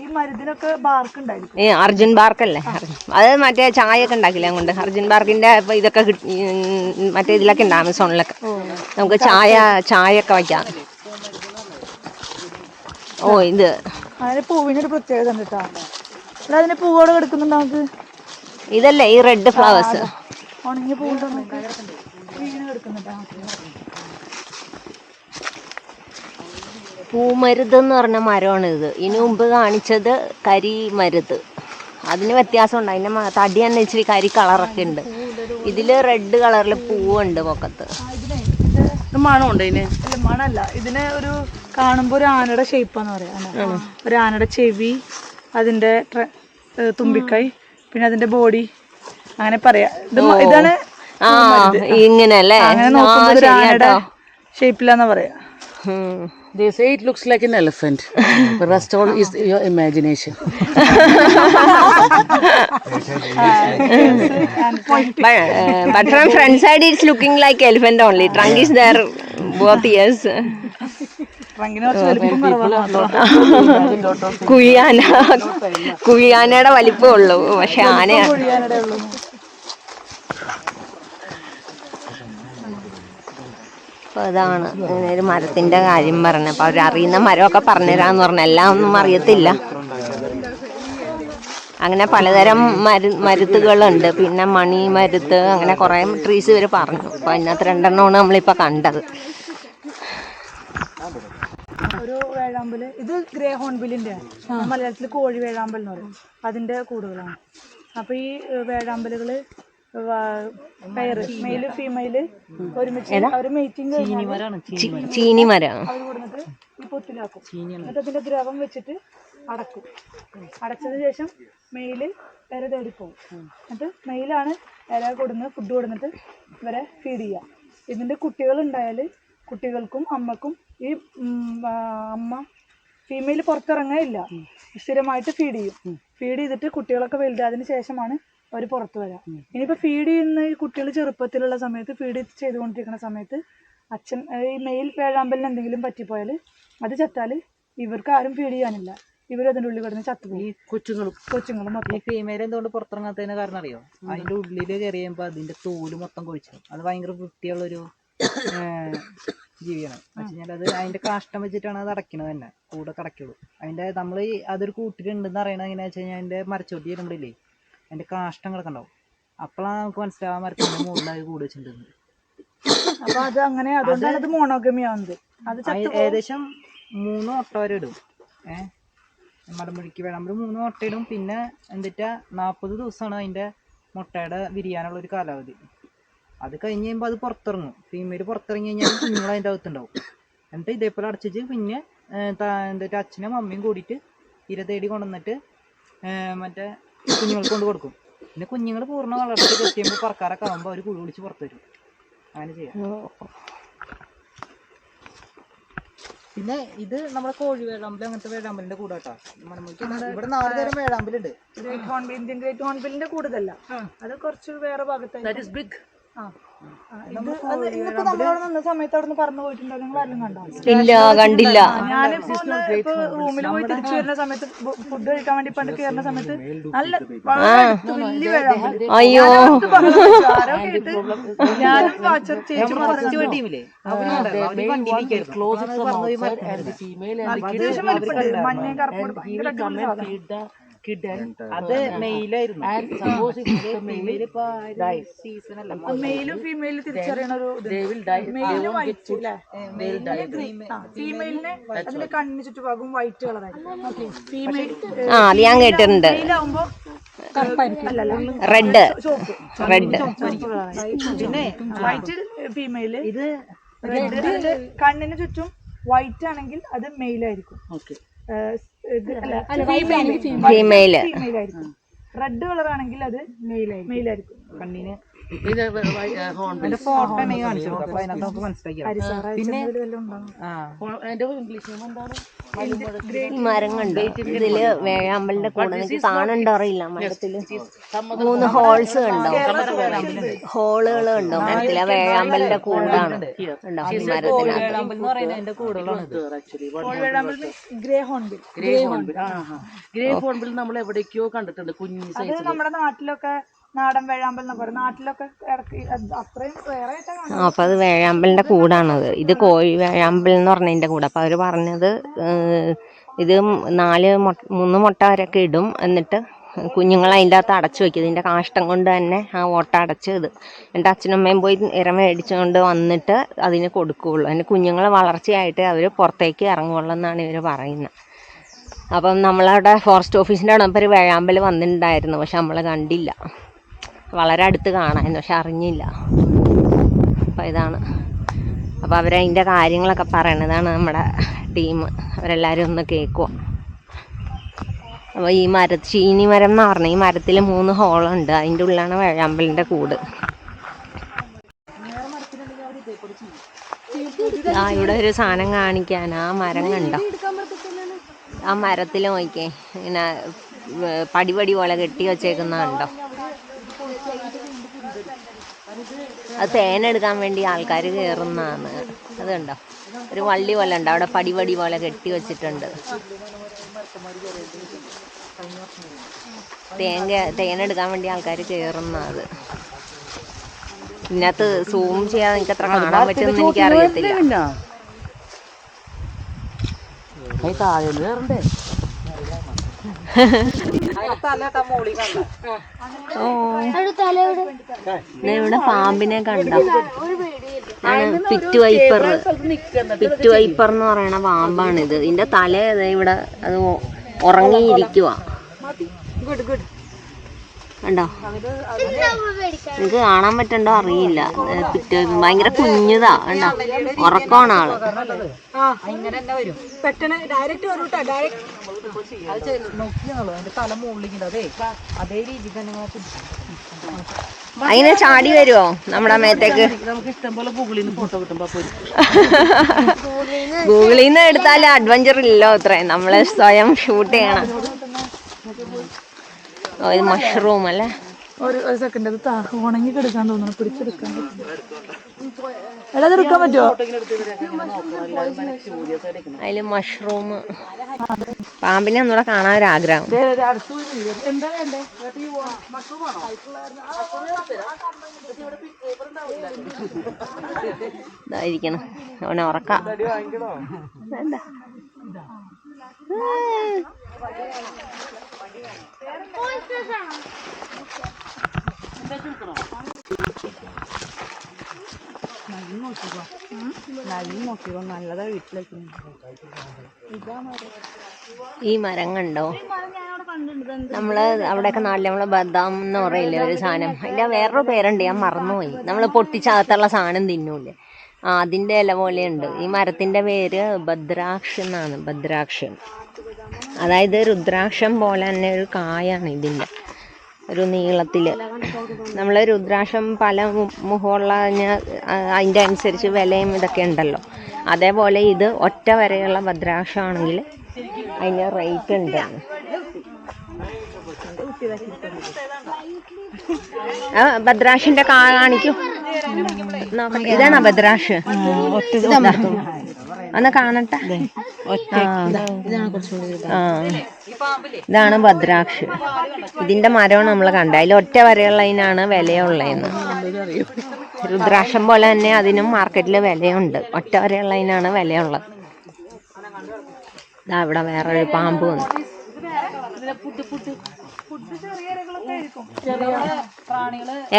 ഈ മരുന്നിനൊക്കെ ബാർക്ക് ഉണ്ടായിരിക്കും. അർജുൻ ബാർക്കല്ലേ? അത് മറ്റേ ചായ ഒക്കെ ഉണ്ടാക്കില്ല കൊണ്ട് അർജുൻ ബാർക്കിന്റെ ഇതൊക്കെ മറ്റേ ഇതിലൊക്കെ ഉണ്ട്, ആമസോണിലൊക്കെ. നമുക്ക് ചായ ഒക്കെ വയ്ക്കാം. ഓ, ഇത് അതിന് പൂവിനൊരു പ്രത്യേകത ഉണ്ട് കേട്ടോ. അതിന് പൂവോടെ കിടക്കുന്നുണ്ട് നമുക്ക്. ഇതല്ലേ ഈ റെഡ് ഫ്ലവേഴ്സ്? ഉണങ്ങിയ പൂവുണ്ടോ വീണ് കിടക്കുന്നുണ്ടോ? പൂമരുത് എന്ന് പറഞ്ഞ മരമാണ് ഇത്. ഇതിനു മുമ്പ് കാണിച്ചത് കരിമരുത്. അതിന് വ്യത്യാസമുണ്ട്. അതിൻ്റെ തടി തന്നെ ഇച്ചിരി കരി കളറൊക്കെ ഉണ്ട്. ഇതില് റെഡ് കളറിൽ പൂവുണ്ട് പൊക്കത്ത്. മണമുണ്ട് ഇതിന്. മണല്ല, ഇതിന് ഒരു കാണുമ്പോ ഒരു ആനയുടെ ഷേപ്പാന്ന് പറയാ. ഒരു ആനയുടെ ചെവി, അതിന്റെ തുമ്പിക്കൈ, പിന്നെ അതിന്റെ ബോഡി, അങ്ങനെ പറയാ. ഇതാണ് ഇങ്ങനല്ലേ? അങ്ങനെ നോക്കുമ്പോ ഒരു ആനയുടെ ഷേപ്പിലാന്നാ പറയാ. They say it looks like an elephant. The rest all is your imagination. But from front side it's looking like elephant only. Trunk is there both ears. കുഴിയാനയുടെ വലിപ്പമേ ഉള്ളൂ, പക്ഷെ ആനയാണ്. അപ്പോൾ അതാണ് ഒരു മരത്തിൻ്റെ കാര്യം പറഞ്ഞത്. അപ്പോൾ അവരറിയുന്ന മരമൊക്കെ പറഞ്ഞുതരാമെന്ന് പറഞ്ഞു. എല്ലാം ഒന്നും അറിയത്തില്ല. അങ്ങനെ പലതരം മരുത്തുകളുണ്ട്. പിന്നെ മണി മരുത്ത്, അങ്ങനെ കുറേ ട്രീസ് ഇവർ പറഞ്ഞു. അപ്പോൾ അതിനകത്ത് 2 എണ്ണമാണ് നമ്മളിപ്പോൾ കണ്ടത്. ഒരു വേഴാമ്പല്, ഇത് ഗ്രേ ഹോൺബില്ലിന്റെ, മലയാളത്തിൽ കോഴി വേഴാമ്പൽ എന്ന് പറയും. അതിന്റെ കൂടുകളാണ്. അപ്പൊ ഈ വേഴാമ്പലുകള് പെയർ മെയില് ഫീമെയില് ഒരുമിച്ച് അവര് മീറ്റിംഗ് ചീനി മരം അവർ കൊടുത്തിട്ട് ഈ പൊത്തിലാക്കും. എന്നിട്ട് അതിന്റെ ദ്രവം വെച്ചിട്ട് അടക്കും. അടച്ചതിന് ശേഷം മെയില് ഇര തേടിപ്പോവും. എന്നിട്ട് മെയിലാണ് ഇര കൊടുന്ന് ഫുഡ് കൊടുത്തിട്ട് ഇവരെ ഫീഡ് ചെയ്യുക. ഇതിന്റെ കുട്ടികൾ ഉണ്ടായാൽ കുട്ടികൾക്കും അമ്മക്കും ഈ അമ്മ ഫീമെയിൽ പുറത്തിറങ്ങുകയില്ല, സ്ഥിരമായിട്ട് ഫീഡ് ചെയ്യും. ഫീഡ് ചെയ്തിട്ട് കുട്ടികളൊക്കെ വലുതായതിനു ശേഷമാണ് അവർ പുറത്ത് വരാം. ഇനിയിപ്പോൾ ഫീഡ് ചെയ്യുന്ന ഈ കുട്ടികൾ ചെറുപ്പത്തിലുള്ള സമയത്ത് ഫീഡ് ചെയ്തുകൊണ്ടിരിക്കുന്ന സമയത്ത് അച്ഛൻ ഈ മെയിൽ വേഴാമ്പലിന് എന്തെങ്കിലും പറ്റിപ്പോയാൽ അത് ചത്താൽ ഇവർക്ക് ആരും ഫീഡ് ചെയ്യാനില്ല, ഇവരതിൻ്റെ ഉള്ളിൽ കിടന്ന് ചത്തുപോയി. കൊച്ചുങ്ങളും ഈ ഫീമെയിൽ എന്തുകൊണ്ട് പുറത്തിറങ്ങാത്തതിന് കാരണം അറിയോ? അതിന്റെ ഉള്ളിൽ കയറി കഴിയുമ്പോൾ അതിന്റെ തോല് മൊത്തം കൊഴിച്ചു. അത് ഭയങ്കര വൃത്തിയുള്ളൊരു ജീവിയാണ്. വെച്ചുകഴിഞ്ഞാൽ അത് അതിന്റെ കാഷ്ടം വെച്ചിട്ടാണ് അത് അടയ്ക്കണത് തന്നെ, കൂടെ കടക്കുള്ളൂ. അതിന്റെ നമ്മൾ അതൊരു കൂട്ടിലുണ്ടെന്ന് അറിയണത് എങ്ങനെയാ വെച്ച് കഴിഞ്ഞാൽ അതിന്റെ മരച്ചോട്ടി വരുമ്പോഴില്ലേ അതിന്റെ കാഷ്ടം കിടക്കണ്ടാവും. അപ്പോഴാണ് നമുക്ക് മനസ്സിലാവാൻ മരത്തിന്റെ മുകളിൽ കൂട് വെച്ചിട്ടുണ്ടെന്ന്. അപ്പൊ അത് അങ്ങനെ അതുകൊണ്ടാണ് അത് മോണോഗമി ആവുന്നത്. അത് ഏകദേശം 3 മുട്ട വരെ ഇടും. മടമുഴിക്ക് വേണം 3 മുട്ട ഇടും. പിന്നെ എന്നിട്ട് 40 ദിവസമാണ് അതിന്റെ മുട്ടയുടെ വിരിയാനുള്ള ഒരു കാലാവധി. അത് കഴിഞ്ഞ് കഴിയുമ്പോൾ അത് പുറത്തിറങ്ങും. ഫീമെയിൽ പുറത്തിറങ്ങി കഴിഞ്ഞാൽ കുഞ്ഞുങ്ങൾ അതിൻ്റെ അകത്തുണ്ടാവും. എന്നിട്ട് ഇതേപോലെ അടച്ചിട്ട് പിന്നെ എന്നിട്ട് അച്ഛനും അമ്മയും കൂടിയിട്ട് ഇര തേടി കൊണ്ടുവന്നിട്ട് മറ്റേ കുഞ്ഞുങ്ങൾക്ക് കൊണ്ട് കൊടുക്കും. പിന്നെ കുഞ്ഞുങ്ങൾ പൂർണ്ണ വളർച്ചയ്ക്ക് എത്തിയുമ്പോൾ പറക്കാരൊക്കെ ആകുമ്പോൾ അവർ കുഴി വിളിച്ച് പുറത്ത് വരും. അങ്ങനെ ചെയ്യാം. പിന്നെ ഇത് നമ്മുടെ കോഴി വേഴാമ്പൽ അങ്ങനത്തെ വേഴാമ്പലിന്റെ കൂടാട്ടാ. ഇവിടെ 4 തരം വേഴാമ്പലുണ്ട്. ഗ്രേറ്റ് ഹോൺബിൽ, ഇന്ത്യൻ ഗ്രേറ്റ് ഹോൺബിലിന്റെ കൂടുതലല്ല, അത് കുറച്ച് വേറെ ഭാഗത്തായി. ഇന്നിപ്പോ നമ്മളവിടെ നിന്ന സമയത്ത് അവിടെ നിന്ന് പറന്നു പോയിട്ടുണ്ടോ? നിങ്ങൾ ആരും കണ്ടോ? ഇല്ല, കണ്ടില്ല. ഞാനിപ്പോ റൂമിൽ പോയി തിരിച്ചു വരുന്ന സമയത്ത് ഫുഡ് കഴിക്കാൻ വേണ്ടി പണ്ട് കയറുന്ന സമയത്ത് നല്ല വലിയ വേഴാമ്പല്. അയ്യോ, ആരോ കേട്ട് ഞാനും ചേച്ചി അത്യാവശ്യം വലിപ്പുണ്ട്. മഞ്ഞയും കറുപ്പും ഭയങ്കര അത് മെയിലായിരുന്നു. മെയിലും ഫീമെയിലും തിരിച്ചറിയണ ഒരു മെയിലും വൈറ്റ് അല്ലേ? ഫീമെയിലിന് അതിന്റെ കണ്ണിന് ചുറ്റുഭാഗം വൈറ്റ് കളറായിരിക്കും. ഫീമെയിൽ ഞാൻ കേട്ടിട്ടുണ്ട്. മെയിലാവുമ്പോ റെഡ് പിന്നെ വൈറ്റ് ഫീമെയില്, ഇത് റെഡ് കണ്ണിന് ചുറ്റും വൈറ്റ് ആണെങ്കിൽ അത് മെയിലായിരിക്കും. ഫീമെയില് റെഡ് കളർ ആണെങ്കിൽ അത് മെയിലായിരിക്കും. കണ്ണിന് ഫോട്ടോ കാണിച്ചു കൊടുക്കും. അപ്പൊ അതിനകത്ത് നമുക്ക് മനസ്സിലാക്കി. പിന്നെ ഈ മരം കണ്ടോ? ഇതില് വേഴാമ്പലിന്റെ കൂടെ എനിക്ക് കാണണ്ടോ അറിയില്ല. മരത്തില് 3 ഹോൾസ് കണ്ടോ? ഹോളുകൾ കണ്ടോ മരത്തില്? വേഴാമ്പലിന്റെ കൂടാണ് ഉണ്ടോ ഈ മരത്തിനകത്ത്? ഗ്രേ ഹോൺബിൽ നമ്മൾ എവിടേക്കോ കണ്ടിട്ടുണ്ട്. കുഞ്ഞു സൈസ് നമ്മുടെ നാട്ടിലൊക്കെ നാടൻ വേഴാമ്പൽ എന്ന് പറയും. നാട്ടിലൊക്കെ അത്രയും വേറെ. അപ്പൊ അത് വേഴാമ്പലിന്റെ കൂടാണത്. ഇത് കോഴി വേഴാമ്പൽ എന്ന് പറഞ്ഞതിന്റെ കൂടെ. അപ്പൊ അവര് പറഞ്ഞത് ഇത് 3 മുട്ട വരെയൊക്കെ ഇടും. എന്നിട്ട് കുഞ്ഞുങ്ങൾ അതിൻ്റെ അകത്ത് അടച്ചു വയ്ക്കും. ഇതിൻ്റെ കാഷ്ടം കൊണ്ട് തന്നെ ആ ഓട്ട അടച്ച് ഇത് എൻ്റെ അച്ഛനമ്മയും പോയി ഇര മേടിച്ചുകൊണ്ട് വന്നിട്ട് അതിന് കൊടുക്കുകയുള്ളൂ. അതിന് കുഞ്ഞുങ്ങൾ വളർച്ചയായിട്ട് അവർ പുറത്തേക്ക് ഇറങ്ങുള്ളൂ എന്നാണ് ഇവർ പറയുന്നത്. അപ്പം നമ്മളവിടെ ഫോറസ്റ്റ് ഓഫീസിൻ്റെ അവിടെ ഒരു വേഴാമ്പൽ വന്നിട്ടുണ്ടായിരുന്നു. പക്ഷെ നമ്മൾ കണ്ടില്ല. വളരെ അടുത്ത് കാണാമായിരുന്നു, പക്ഷെ അറിഞ്ഞില്ല. അപ്പോൾ ഇതാണ്. അപ്പോൾ അവരതിൻ്റെ കാര്യങ്ങളൊക്കെ പറയണതാണ് നമ്മുടെ ടീം. അവരെല്ലാവരും ഒന്ന് കേൾക്കുക. അപ്പോൾ ഈ ചീനി മരം എന്ന് പറഞ്ഞാൽ ഈ മരത്തിൽ 3 ഹോളുണ്ട്. അതിൻ്റെ ഉള്ളിലാണ് വേഴാമ്പലിൻ്റെ കൂട്. ഇവിടെ ഒരു സാധനം കാണിക്കാൻ. ആ മരം കണ്ടോ? ആ മരത്തിൽ നോക്കിയേ, ഇങ്ങനെ പടിപടി പോലെ കെട്ടി വച്ചേക്കുന്ന കണ്ടോ? അത് തേനെടുക്കാൻ വേണ്ടി ആൾക്കാർ കയറുന്നതാണ്. അത് കണ്ടോ? ഒരു വള്ളി പോലെ ഉണ്ട്, അവിടെ പടിപടി പോലെ കെട്ടി വെച്ചിട്ടുണ്ട്. തേനെടുക്കാൻ വേണ്ടി ആൾക്കാർ കയറുന്നത്. ഇതിനകത്ത് സൂം ചെയ്യാതെ എനിക്ക് അത്ര കാണാൻ പറ്റുമെന്ന് എനിക്കറിയത്തില്ല. ഇവിടെ പാമ്പിനെ കണ്ട. പിറ്റ് വൈപ്പർ എന്ന് പറയണ പാമ്പാണിത്. ഇതിന്റെ തല ഇവിടെ അത് ഉറങ്ങിയിരിക്കുക. കണ്ടോ, എനിക്ക് കാണാൻ പറ്റണ്ടോ അറിയില്ല. ഭയങ്കര കുഞ്ഞതാ. കണ്ടോ, ഉറക്കമാണ് ആള്. പെട്ടെന്ന് ഡയറക്റ്റ് വരൂട്ടാ. തല മുകളിലേക്ക് അതേ രീതിക്ക് തന്നെ അതിനെ ചാടി വരുമോ നമ്മുടെ മേത്തേക്ക്? നമുക്ക് ഇഷ്ടംപോലെ ഗൂഗിളിൽ നിന്ന് ഫോട്ടോ കിട്ടുമ്പോ ഗൂഗിളിൽ നിന്ന് എടുത്താലും അഡ്വഞ്ചർ ഇല്ലല്ലോ അത്രയും, നമ്മള് സ്വയം ഷൂട്ട് ചെയ്യണം. ഓ, ഇത് മഷ്റൂം അല്ലേ? ഒരു സെക്കൻഡ്, അത് ഉണങ്ങി കിടക്കാൻ തോന്നുന്നു. പിടിച്ചെടുക്കാൻ എടാ, അത് എടുക്കാൻ പറ്റുമോ? അതില് മഷ്റൂം, പാമ്പിനെ ഒന്നുകൂടെ കാണാൻ ഒരു ആഗ്രഹം. ഇതായിരിക്കണം അവനെ ഉറക്കാം. നല്ലതാ വീട്ടിലേക്ക്. ഈ മരം കണ്ടോ, നമ്മള് അവിടെയൊക്കെ നാട്ടിൽ നമ്മള് ബദാം എന്ന് പറയില്ലേ ഒരു സാധനം, അതിന്റെ വേറൊരു പേരുണ്ട്, ഞാൻ മറന്നുപോയി. നമ്മള് പൊട്ടിച്ചകത്തുള്ള സാധനം തിന്നൂല്ലേ, അതിന്റെ ഇല പോലെയുണ്ട്. ഈ മരത്തിന്റെ പേര് ഭദ്രാക്ഷി എന്നാണ്. ഭദ്രാക്ഷൻ, അതായത് രുദ്രാക്ഷം പോലെ തന്നെ ഒരു കായാണ് ഇതിന്റെ, ഒരു നീളത്തില്. നമ്മള് രുദ്രാക്ഷം പല മുഖമുള്ള അതിന്റെ അനുസരിച്ച് വിലയും ഇതൊക്കെ ഉണ്ടല്ലോ. അതേപോലെ ഇത് ഒറ്റ വരെയുള്ള ഭദ്രാക്ഷമാണെങ്കിൽ അതിന് റേറ്റ് ഉണ്ട്. ഭദ്രാക്ഷിന്റെ കാ കാണിക്കൂ. ഇതാണോ ഭദ്രാക്ഷ്? ഒന്ന് കാണട്ടെ. ഇതാണ് ഭദ്രാക്ഷ്. ഇതിന്റെ മരമാണ് നമ്മൾ കണ്ടത്. അതിൽ ഒറ്റ വരെയുള്ളതിനാണ് വിലയുള്ളതെന്ന്. രുദ്രാക്ഷം പോലെ തന്നെ അതിനും മാർക്കറ്റിൽ വിലയുണ്ട്. ഒറ്റ വരെയുള്ളതിനാണ് വിലയുള്ളത്. ഇതാ ഇവിടെ വേറൊരു പാമ്പ് വന്നു.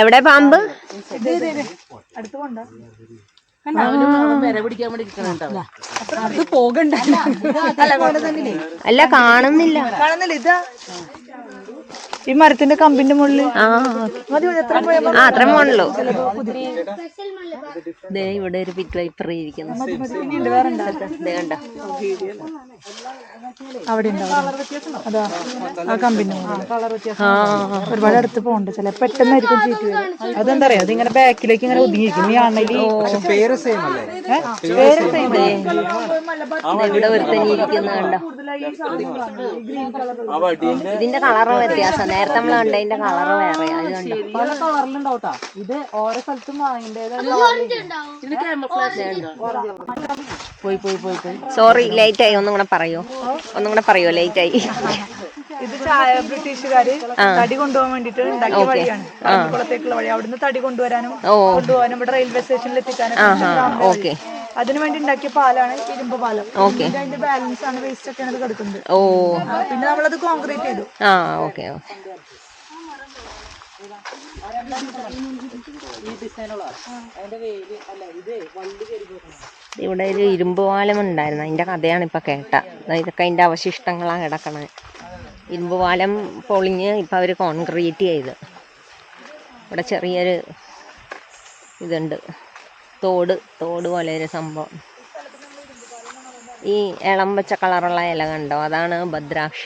എവിടെ പാമ്പ്? അടുത്ത് കൊണ്ടോ അല്ല, കാണുന്നില്ല. ഇതാ ഈ മരത്തിന്റെ കമ്പിന്റെ മുകളിൽ. അത്ര മോണല്ലോ. ഇവിടെ ഒരു പിറ്റ് വൈപ്പർ ഇരിക്കുന്നു. അവിടെ അതാ ആ കമ്പിന്റെ ഒരുപാട് അടുത്ത് പോകണ്ട. ചില പെട്ടെന്നായിരിക്കും ചീറ്റ് വരും. അതെന്താ പറയാ, അതിങ്ങനെ ബാക്കിലേക്ക് ഇങ്ങനെ ഒതുങ്ങിയിരിക്കും. ഈ ആണയിൽ പേര് സെയിം ഇവിടെ ഒരുത്തനിരിക്കുന്ന കണ്ടോ. ഇതിന്റെ കളറ് വ്യത്യാസം. നേരത്തെ നമ്മൾ കണ്ടതിന്റെ കളറ് വേറെ. അത് കണ്ടോ, പല കളറിലുണ്ടാവട്ടാ. ഇത് ഓരോ സ്ഥലത്തും വാങ്ങിണ്ടേതാണ്. സോറി, ലേറ്റ് ആയി. ഒന്നും കൂടെ പറയോ ലേറ്റ് ആയി. ഇത് ബ്രിട്ടീഷുകാര് തടി കൊണ്ടുപോകാൻ വേണ്ടിട്ട് ഉണ്ടാക്കിയ വഴിയാണ്. കുളത്തേക്കുള്ള വഴി. അവിടുന്ന് തടി കൊണ്ടുപോകാനും ഇവിടെ റെയിൽവേ സ്റ്റേഷനിൽ എത്തിക്കാനും ഓക്കെ. അതിനുവേണ്ടി ഉണ്ടാക്കിയ പാലാണ് ഇരുമ്പ് പാലം. അതിന്റെ ബാലൻസ് ആണ്, വേസ്റ്റ് ഒക്കെയാണ് അത് കിടക്കുന്നത്. പിന്നെ നമ്മളത് കോൺക്രീറ്റ് ചെയ്തു. ഓക്കെ. ഇവിടെ ഒരു ഇരുമ്പ് പാലം ഉണ്ടായിരുന്നു. അതിന്റെ കഥയാണ് ഇപ്പൊ കേട്ട. ഇതൊക്കെ അതിന്റെ അവശിഷ്ടങ്ങളാണ് കിടക്കണത്. ഇരുമ്പ് പാലം പൊളിഞ്ഞ് ഇപ്പൊ അവര് കോൺക്രീറ്റ് ചെയ്ത്. ഇവിടെ ചെറിയൊരു ഇതുണ്ട്, തോട് പോലെ ഒരു സംഭവം. ഈ ഇളം പച്ച കളറുള്ള ഇല കണ്ടോ, അതാണ് ഭദ്രാക്ഷ.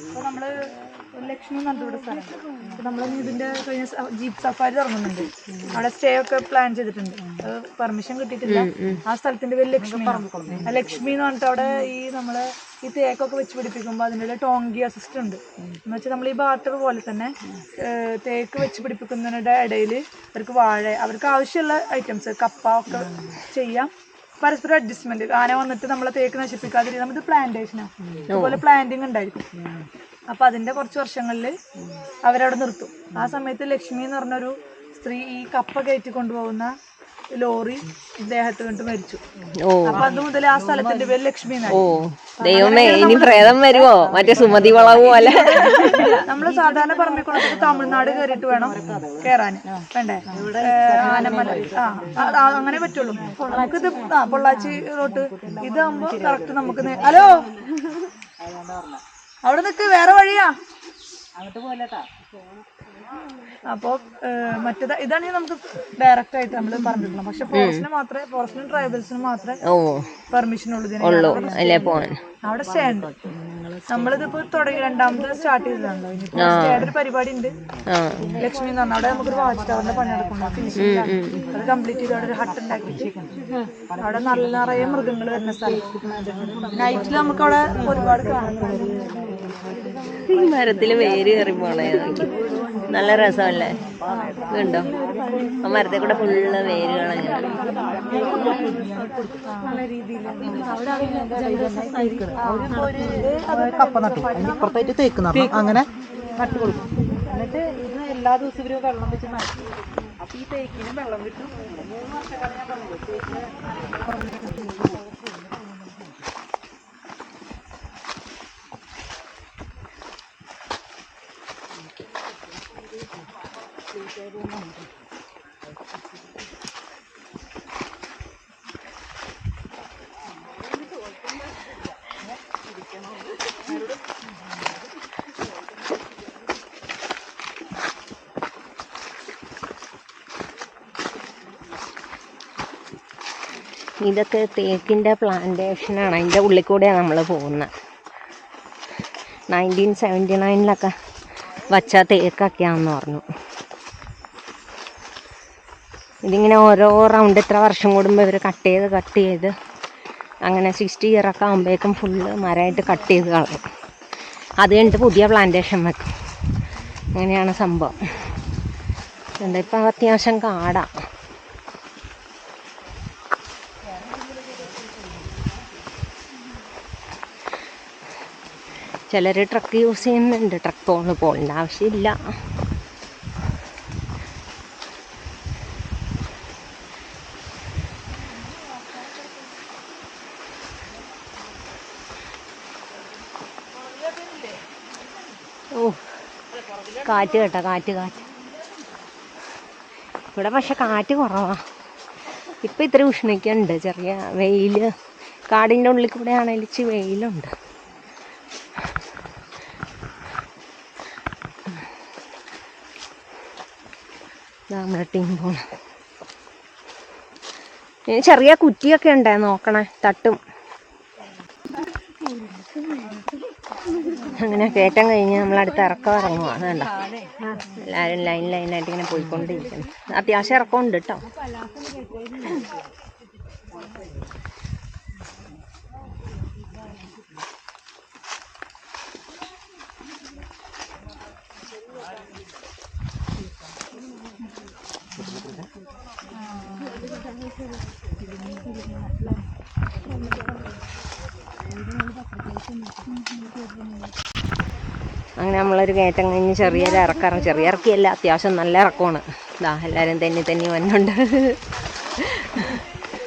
ഇപ്പൊ നമ്മള് ലക്ഷ്മി നന്ദൂടെ സ്ഥലം. നമ്മള് ഇതിന്റെ കഴിഞ്ഞ ജീപ്പ് സഫാരി തുടങ്ങുന്നുണ്ട്. അവിടെ സ്റ്റേ ഒക്കെ പ്ലാൻ ചെയ്തിട്ടുണ്ട്. പെർമിഷൻ കിട്ടിയിട്ടില്ല. ആ സ്ഥലത്തിന്റെ പേര് ലക്ഷ്മി. ലക്ഷ്മി എന്ന് പറഞ്ഞിട്ട് അവിടെ ഈ നമ്മള് ഈ തേക്കൊക്കെ വെച്ച് പിടിപ്പിക്കുമ്പോൾ അതിൻ്റെ ടോങ്കി അസിസ്റ്റ് ഉണ്ട്. എന്ന് വെച്ചാൽ നമ്മൾ ഈ ബാർട്ടർ പോലെ തന്നെ തേക്ക് വെച്ച് പിടിപ്പിക്കുന്നതിന്റെ ഇടയിൽ അവർക്ക് ആവശ്യമുള്ള ഐറ്റംസ് കപ്പ ഒക്കെ ചെയ്യാം. പരസ്പരം അഡ്ജസ്റ്റ്മെന്റ്. ആന വന്നിട്ട് നമ്മളെ തേക്ക് നശിപ്പിക്കാതിരിക്കും. നമുക്ക് പ്ലാന്റേഷനാണ്, അതുപോലെ പ്ലാന്റിങ് ഉണ്ടായിരിക്കും. അപ്പൊ അതിന്റെ കുറച്ച് വർഷങ്ങളിൽ അവരവിടെ നിർത്തും. ആ സമയത്ത് ലക്ഷ്മി എന്ന് പറഞ്ഞൊരു സ്ത്രീ ഈ കപ്പ കയറ്റി കൊണ്ടുപോകുന്ന ലോറി ദേഹത്ത് കണ്ട് മരിച്ചു. ഓ അപ്പൊ അത് മുതൽ ആ സ്ഥലത്തിന്റെ പേര് ലക്ഷ്മി എന്നായി. ഓ ദൈവമേ, ഇനി പ്രേതം വരുവോ മറ്റേ സുമതി വളവ് പോലെ? നമ്മള് സാധാരണ പറമ്പിക്കുളത്തേക്ക് തമിഴ്നാട് കയറിയിട്ട് വേണം കേറാൻ, വേണ്ടേ? ആനമല അങ്ങനെ പറ്റുള്ളൂ. നമുക്കിത് പൊള്ളാച്ചി റോട്ട് ഇതാകുമ്പോ കറക്റ്റ് നമുക്ക് ഹലോ അവിടെ നിക്ക്, വേറെ വഴിയാ. അപ്പൊ മറ്റേത് ഇതാണെങ്കിൽ നമുക്ക് ഡയറക്റ്റ് ആയിട്ട് നമ്മള് പറഞ്ഞിട്ടുള്ളത്. പക്ഷെ ഫോറസ്റ്റിനും ട്രൈബൽസിനും മാത്രമേ പെർമിഷൻ ഉള്ളൂ അല്ലേ പോവാൻ. അവിടെ സ്റ്റേ ഉണ്ട്. നമ്മളിതിപ്പോ തുടങ്ങി 2ാമത് സ്റ്റാർട്ട് ചെയ്തതാണല്ലോ. ഇനിയിപ്പോ സ്റ്റേയുടെ ഒരു പരിപാടി ഉണ്ട് ലക്ഷ്മി എന്ന് പറഞ്ഞാൽ. അവിടെ നമുക്കൊരു വാച്ച് ടവറിന്റെ പണി നടക്കണം, ഫിനിഷിംഗിലാണ്. അത് കംപ്ലീറ്റ് ചെയ്ത് അവിടെ ഒരു ഹട്ട് ഉണ്ടാക്കിയിട്ട് അവിടെ നിറയെ മൃഗങ്ങൾ വരുന്ന സ്ഥലം. നൈറ്റിൽ നമുക്ക് അവിടെ ഒരുപാട് കാണുന്നുണ്ട്. ഈ മരത്തില് വേര് കയറി പോണേ നല്ല രസമല്ലേ? ഇതുണ്ടോ ആ മരത്തെ കൂടെ ഫുള്ള് വേര് കളഞ്ഞു. കപ്പ നട്ടു, അതിന് ഇപ്പുറത്തായിട്ട് തേക്ക് നട്ടു, അങ്ങനെ നട്ടു കൊടുക്കും. എന്നിട്ട് ഇത് എല്ലാ ദിവസവും ഇവര് വെള്ളം വെച്ച് നട്ടു. അപ്പൊ ഈ തേക്കിനും വെള്ളം കിട്ടും. 3 വർഷക്കാലം ഞാൻ പറഞ്ഞു തേക്കിന്. ഇതൊക്കെ തേക്കിൻ്റെ പ്ലാന്റേഷനാണ്. അതിൻ്റെ ഉള്ളിൽ കൂടെയാണ് നമ്മൾ പോകുന്നത്. 1979 വച്ച തേക്കൊക്കെയാണെന്ന് പറഞ്ഞു. ഇതിങ്ങനെ ഓരോ റൗണ്ട് ഇത്ര വർഷം കൂടുമ്പോൾ ഇവർ കട്ട് ചെയ്ത് അങ്ങനെ 60 ഇയറൊക്കെ ആകുമ്പോഴേക്കും ഫുള്ള് മരമായിട്ട് കട്ട് ചെയ്ത് കളയും. അത് കഴിഞ്ഞിട്ട് പുതിയ പ്ലാന്റേഷൻ വെക്കും. അങ്ങനെയാണ് സംഭവം. എന്താ ഇപ്പം അത്യാവശ്യം കാടാണ്. ചിലർ ട്രക്ക് യൂസ് ചെയ്യുന്നുണ്ട്. ട്രക്ക് പോകേണ്ട ആവശ്യമില്ല. ഓ കാറ്റ് കേട്ടോ, കാറ്റ്. ഇവിടെ പക്ഷെ കാറ്റ് കുറവാണ്. ഇപ്പം ഇത്ര ഉഷ്ണിക്കുണ്ട്. ചെറിയ വെയിൽ കാടിൻ്റെ ഉള്ളിൽ കൂടെ ആണെങ്കിൽ ഇച്ചിരി വെയിലുണ്ട്. നമ്മുടെ ടീം പോണം. ഇനി ചെറിയ കുറ്റിയൊക്കെ ഉണ്ടേ, നോക്കണേ, തട്ടും. അങ്ങനെ കയറ്റം കഴിഞ്ഞ് നമ്മളടുത്ത് ഇറക്കം ഇറങ്ങുക. അതുകൊണ്ടോ എല്ലാവരും ലൈനായിട്ട് ഇങ്ങനെ പോയിക്കൊണ്ടിരിക്കുന്നു. അത്യാവശ്യം ഇറക്കമുണ്ട് കേട്ടോ. അങ്ങനെ നമ്മളൊരു കയറ്റം കഴിഞ്ഞ് ചെറിയൊരു ചെറിയ ഇറക്കിയല്ല, അത്യാവശ്യം നല്ല ഇറക്കമാണ്. ഇതാ എല്ലാവരും തെന്നി വന്നുണ്ട്.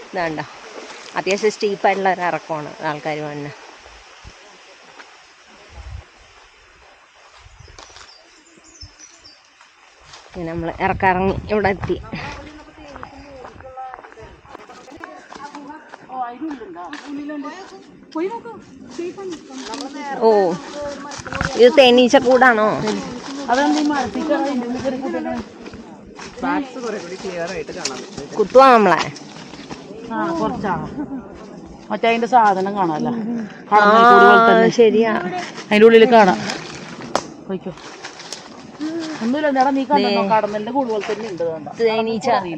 ഇതാണ്ടോ അത്യാവശ്യം സ്റ്റീപ്പായിട്ടുള്ള ഒരു ഇറക്കമാണ് ആൾക്കാർ വന്ന്. പിന്നെ നമ്മൾ ഇറങ്ങി ഇവിടെ എത്തി. ഓ ഇത് തേനീച്ചക്കൂടാണോ? കുത്തുവാ നമ്മളെ? മറ്റേ അതിന്റെ സാധനം കാണാല്ല. ശരിയാ, അതിന്റെ ഉള്ളിൽ കാണാം. ഒന്നുമില്ല, നീ കണ്ടോ കടന്നലിന്റെ കൂട് പോലെ തന്നെ ഉണ്ട്.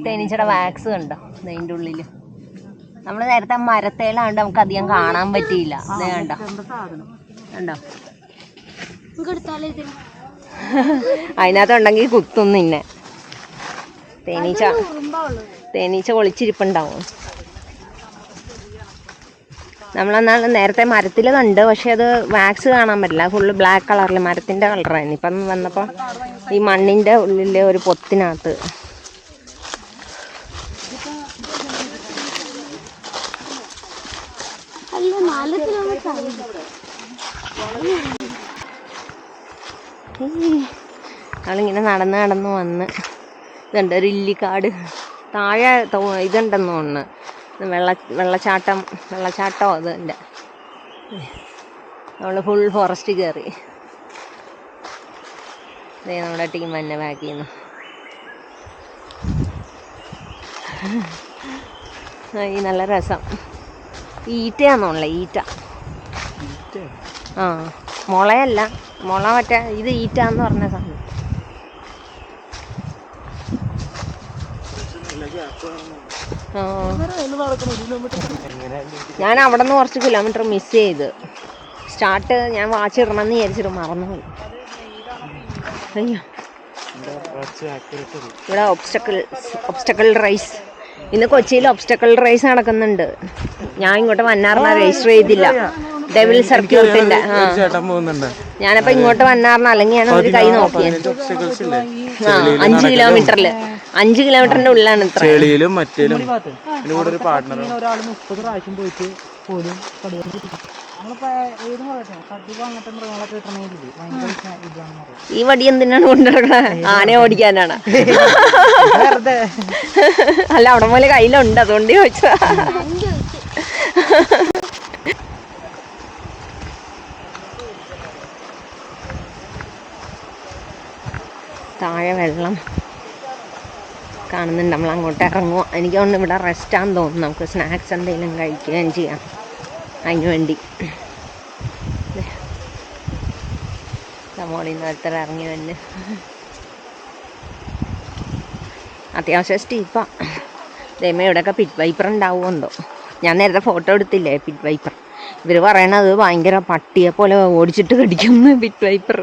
തേനീച്ചയുടെ വാക്സ് കണ്ടോ അതിന്റെ ഉള്ളില്? നമ്മൾ നേരത്തെ മരത്തേലാണ്ട് നമുക്ക് അധികം കാണാൻ പറ്റിയില്ല. കണ്ടോ കണ്ടോ? അതിനകത്തുണ്ടെങ്കിൽ കുത്തും നിന്നെ. തേനീച്ച ഒളിച്ചിരിപ്പുണ്ടാവും. നമ്മളെന്നാൽ നേരത്തെ മരത്തിൽ കണ്ട്, പക്ഷെ അത് വാക്സ് കാണാൻ പറ്റില്ല. ഫുള്ള് ബ്ലാക്ക് കളറിൽ മരത്തിൻ്റെ കളറായിരുന്നു. ഇപ്പം വന്നപ്പോൾ ഈ മണ്ണിൻ്റെ ഉള്ളിലെ ഒരു പൊത്തിനകത്ത് ആളിങ്ങനെ നടന്ന് നടന്ന് വന്ന് ഇതുണ്ട് ഒരു ഇല്ലിക്കാട് താഴെ ഇതുണ്ടെന്ന് തോന്നുന്നു വെള്ളച്ചാട്ടമോ അതിൻ്റെ നമ്മൾ ഫുൾ ഫോറസ്റ്റ് കയറി. അതേ നമ്മുടെ ടീം തന്നെ ബാക്ക് ചെയ്യുന്നു. ഈ നല്ല രസം. ഈറ്റയാണെന്നുള്ള ഈറ്റ. ആ മുളയല്ല, മുള മറ്റേ ഇത് ഈറ്റാന്ന് പറഞ്ഞ സാധനം. ഞാൻ അവിടെ നിന്ന് കുറച്ച് കിലോമീറ്റർ മിസ് ചെയ്ത്. സ്റ്റാർട്ട് ഞാൻ വാച്ച് ഇടണമെന്ന് വിചാരിച്ചിട്ട് മറന്നുപോയി. അയ്യോ, ഇവിടെ ഒബ്സ്റ്റക്കിൾ റേസ്. ഇന്ന് കൊച്ചിയിൽ ഒബ്സ്റ്റക്കിൾ റേസ് നടക്കുന്നുണ്ട്. ഞാൻ ഇങ്ങോട്ട് വന്നാറിന രജിസ്റ്റർ ചെയ്തില്ല. ഡെവിൾ സർക്യൂട്ടിന്റെ. ഞാനപ്പോ ഇങ്ങോട്ട് വന്നാറിന, അല്ലെങ്കിൽ ഞാൻ ഒരു കൈ നോക്കിയത്. 5 കിലോമീറ്ററിൽ 5 കിലോമീറ്ററിന്റെ ഉള്ളിലാണ് ഇത്ര. ഒരാൾ 30 പ്രാവശ്യം പോയിട്ട് പോലും നമ്മളിപ്പോ ഏത് അങ്ങനത്തെ മൃഗങ്ങളൊക്കെ കിട്ടണമെങ്കിൽ ഭയങ്കര ഇതാണെന്ന് പറയാം. ഈ വടി എന്തിനാണ് കൊണ്ടുനടക്കണേ? ആനയെ ഓടിക്കാനാണ്. അല്ല, അവിടെ പോലെ കയ്യിലുണ്ട്, അതുകൊണ്ട് ചോദിച്ചതാ. താഴെ വെള്ളം കാണുന്നുണ്ട്. നമ്മൾ അങ്ങോട്ട് ഇറങ്ങുക. എനിക്ക് തോന്നുന്നു ഇവിടെ റെസ്റ്റാന്ന് തോന്നുന്നു. നമുക്ക് സ്നാക്സ് എന്തെങ്കിലും കഴിക്കുകയും ചെയ്യാം അതിന് വേണ്ടി. മോളിൽ നിന്ന് ഒരുത്തർ ഇറങ്ങി വന്ന്. അത്യാവശ്യം സ്റ്റീപ്പാ. ദൈവമേ, ഇവിടെയൊക്കെ പിറ്റ് വൈപ്പർ ഉണ്ടാവുമെന്തോ. ഞാൻ നേരത്തെ ഫോട്ടോ എടുത്തില്ലേ പിറ്റ് വൈപ്പർ. ഇവർ പറയണത് ഭയങ്കര പട്ടിയെ പോലെ ഓടിച്ചിട്ട് കടിക്കുന്നു പിറ്റ് വൈപ്പർ.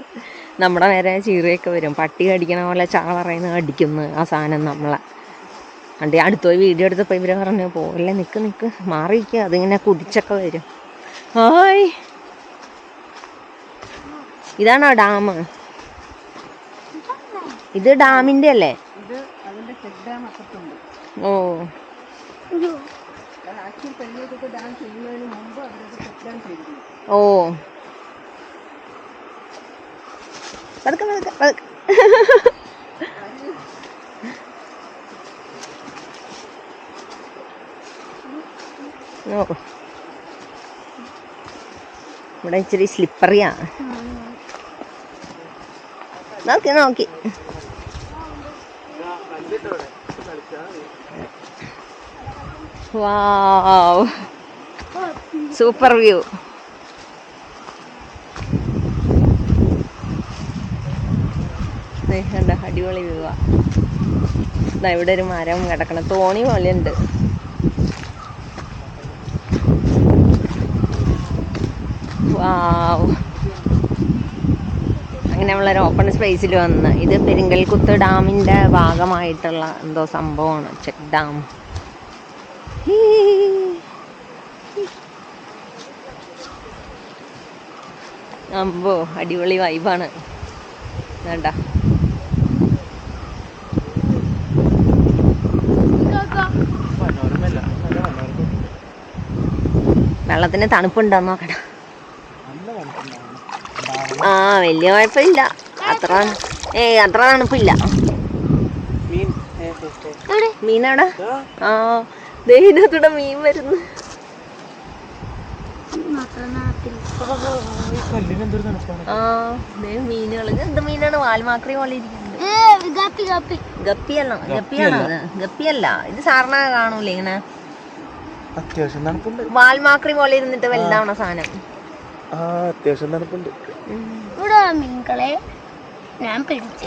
നമ്മുടെ നേരെ ചീറയൊക്കെ വരും. പട്ടി കടിക്കണ പോലെ പറയുന്നത് കടിക്കുന്നു ആ സാധനം നമ്മളെ. അണ്ട് അടുത്ത് പോയി വീഡിയോ എടുത്തപ്പോൾ ഇവർ പറഞ്ഞു പോലെ നിൽക്ക് മാറിയിരിക്കുക, അതിങ്ങനെ കുടിച്ചൊക്കെ വരും. ഹായ്, ഇതാണോ ഡാം? ഇത് ഡാമിന്റെ അല്ലേ? ഓ, ഓ, പതുക്കെ നോക്കൂ, ഇവിടെ ഇച്ചിരി സ്ലിപ്പറിയാ. നോക്കി വാവ്, സൂപ്പർ വ്യൂ. കണ്ട, അടിപൊളി വ്യൂ ആ. ഇവിടെ ഒരു മരം കിടക്കണം, തോണി പോലെ ഉണ്ട്. വാവ്, അങ്ങനെ നമ്മളൊരു ഓപ്പൺ സ്പേസിൽ വന്ന്. ഇത് പെരിങ്കൽകുത്ത് ഡാമിൻ്റെ ഭാഗമായിട്ടുള്ള എന്തോ സംഭവമാണ്, ചെക്ക് ഡാം. അമ്പോ, അടിപൊളി വൈബാണ്. വേണ്ട, വെള്ളത്തിന് തണുപ്പുണ്ടോ നോക്കട്ടെ. ആ, വലിയ കുഴപ്പമില്ല. അത്ര തണുപ്പില്ല. മീനാടാ? ആ, ഇതിനകത്തൂടെ മീൻ വരുന്നു. ആ, മീനുകൾ. എന്ത് മീനാണ്? വാൽമാക്രി പോലെ ഇരിക്കുന്നത്. ഗപ്പിയല്ല, ഇത് സാറിന് കാണൂലേ ഇങ്ങനെ അത്യാവശ്യം തണുപ്പുണ്ട്. വാൽമാക്രി പോലെ ഇരുന്നിട്ട് വലുതാവണ സാധനം. അത്യാവശ്യം തണുപ്പുണ്ട്.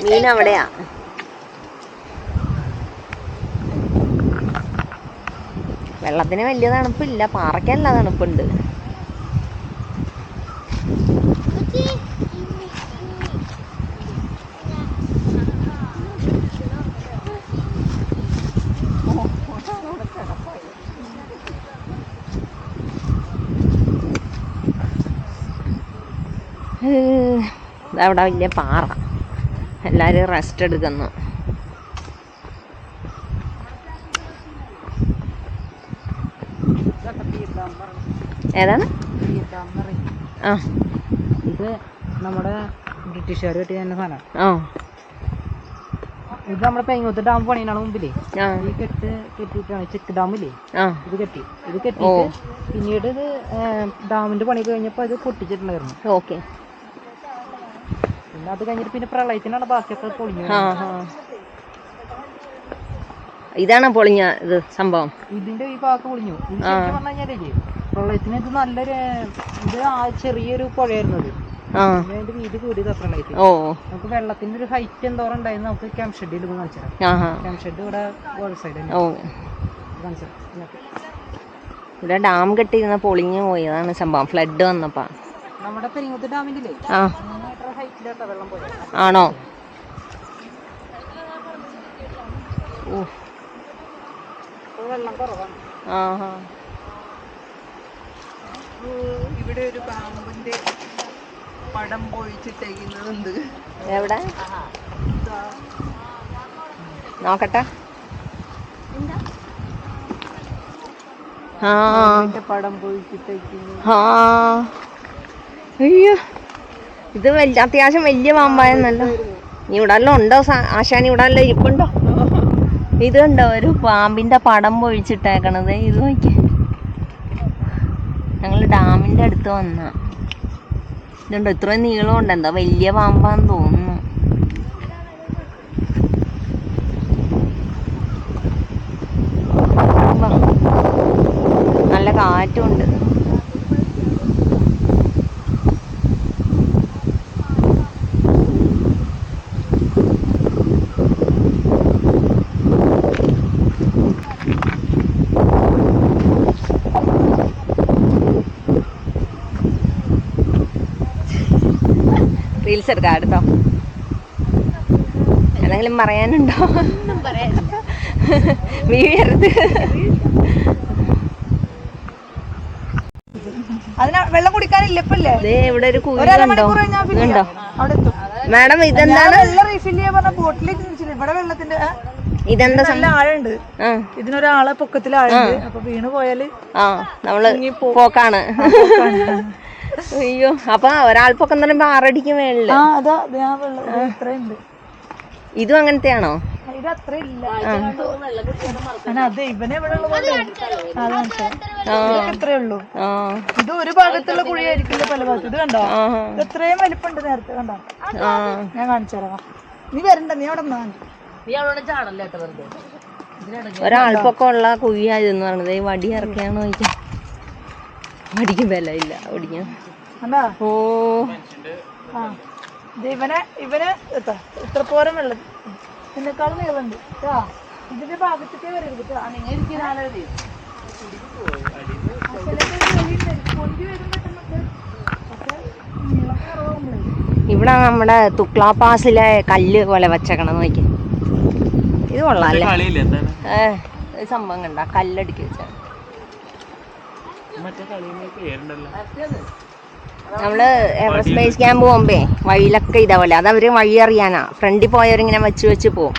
മീൻ അവിടെയാ. വെള്ളത്തിന് വലിയ തണുപ്പില്ല, പാറയ്ക്കല്ല തണുപ്പുണ്ട്. അവിടെ വലിയ പാറ, എല്ലാവരും റെസ്റ്റ് എടുക്കുന്നു. ഏതാണ്? പെരിയ ഡാം എന്ന് പറയും. ആ ഇത് നമ്മുടെ ബ്രിട്ടീഷുകാർ കെട്ടിയ തന്നെ സാധനം. ആ ഇത് നമ്മുടെ പെങ്ങോത്ത് ഡാം പണിയാണ് മുമ്പിലേ. ആ ഈ കെട്ടിയിട്ടാണ് ചെക്ക് ഡാമില്ലേ, ആ ഇത് കെട്ടിയിട്ട് പിന്നീട് ഇത് ഡാമിന്റെ പണി കഴിഞ്ഞപ്പോൾ അത് പൊട്ടിച്ചിട്ടുണ്ടായിരുന്നു. ഓക്കെ. പിന്നെ അത് കഴിഞ്ഞിട്ട് പിന്നെ പ്രളയത്തിനാണ് ബാക്കിയൊക്കെ പൊളിഞ്ഞു. ആ ആ ഇതാണ് പൊളിഞ്ഞ ഇത് സംഭവം. ഇതിന്റെ ഈ ഭാഗത്ത് പൊളിഞ്ഞു. ഇത് ശരിക്കും പറഞ്ഞു കഴിഞ്ഞാലേ പ്രളയത്തിന് ഇത് നല്ലൊരു ചെറിയൊരു പുഴയായിരുന്നു അത്. അതിന്റെ വീതി കൂടിയത് പ്രളയത്തിന്. നമുക്ക് വെള്ളത്തിന്റെ ഒരു ഹൈറ്റ് എന്തോരം ഉണ്ടായിരുന്നു. നമുക്ക് ക്യാമ്പ് ഷെഡിൽ കാണിച്ചു തരാം. ക്യാമ്പ് ഷെഡ് ഇവിടെ സൈഡ് ഇവിടെ ഡാം കെട്ടിയിരുന്ന പൊളിഞ്ഞു പോയതാണ് സംഭവം ഫ്ലഡ് വന്നപ്പോ. നമ്മുടെ പെരിങ്ങോത്ത് ഡാമിന്റെ ഹൈറ്റിലാത്ത വെള്ളം പോയത്. ആണോ? വെള്ളം കുറവാണ്. ഇവിടെ ഒരു പാമ്പിന്റെ പടം പൊഴിച്ചിട്ടേക്കുന്നുണ്ട്. എവിടെ നോക്കട്ടെ. പടം പൊഴിച്ചിട്ടേക്കുന്നു. അയ്യോ ഇത് അത്യാവശ്യം വലിയ പാമ്പായെന്നല്ലോ. ഇവിടെ ഉണ്ടോ ആശാനി? ഇവിടെ ഇരിപ്പുണ്ടോ? ഇത് കണ്ടോ ഒരു പാമ്പിന്റെ പടം പൊഴിച്ചിട്ടേക്കണത്. ഇത് നോക്കി. ഞങ്ങൾ ഡാമിന്റെ അടുത്ത് വന്ന ഇതുണ്ടോ, ഇത്രയും നീളമുണ്ട്. എന്താ വലിയ പാമ്പാന്ന് തോന്നുന്നു. നല്ല കാറ്റുണ്ട്. റീൽസ് എടുക്കാം അടുത്തോ. എന്തെങ്കിലും പറയാനുണ്ടോ? വീഴരുത്. അതിന് വെള്ളം കുടിക്കാനില്ല ഇപ്പല്ലേ? ഇവിടെ ഒരു കുഴിയുണ്ടോ? മാഡം ഇതെന്താണ്? വെള്ളം റീഫിൽ ചെയ്യാൻ പറഞ്ഞ ബോട്ടിലേക്ക് ഇവിടെ വെള്ളത്തിന്റെ ഇതെന്താ നല്ല ആഴുണ്ട്. ഇതിനൊരാളെ പൊക്കത്തിൽ ആഴുണ്ട്. അപ്പൊ വീണ് പോയാല് നമ്മള് പോക്കാണ്. അയ്യോ അപ്പൊ ഒരാൾ പൊക്കം തന്നെ 6 അടിക്ക് മേളില്. ഇതും അങ്ങനത്തെയാണോ? ഇത് അത്ര ഇല്ല. അതെ ഇവനെ ഇവിടെ ഇത്രേ ഉള്ളൂ. ഇത് ഒരു ഭാഗത്തുള്ള കുഴിയായിരിക്കില്ല പല ഭാഗത്ത്. ഇത് കണ്ടോ? ഇത് എത്രയും വലിപ്പുണ്ട്. നേരത്തെ കണ്ടോ? ഞാൻ കാണിച്ചു തരാം. നീ വരണ്ട, നീ അവിടെ ഒരാൾപ്പൊക്കമുള്ള കുഴിയായിരുന്നു പറഞ്ഞത്. ഈ വടി ഇറക്കിയാണോ ചോദിച്ചാ വടിക്ക് ബലമില്ല ഓടിക്കാൻ. ഓ ഇവനെ ഇത്ര പോരം വെള്ളം ഇതിനേക്കാളും നീളുണ്ട്. ഇതിന്റെ ഭാഗത്തേക്കേ വരരുത്. ഇവിടെ നമ്മുടെ തുക്ലാ പാസിലെ കല്ല് പോലെ വെച്ചേക്കണം നോക്കി. ഇത് കൊള്ളാല്ലേ? സംഭവം കണ്ട കല്ലടിക്ക് വെച്ച. നമ്മള് എയർസ്പേസ് ക്യാമ്പ് പോകുമ്പേ വഴിയിലൊക്കെ ഇതേപോലെ അതവര് വഴി അറിയാനാ. ഫ്രണ്ടിൽ പോയവരിങ്ങനെ വെച്ച് പോകും.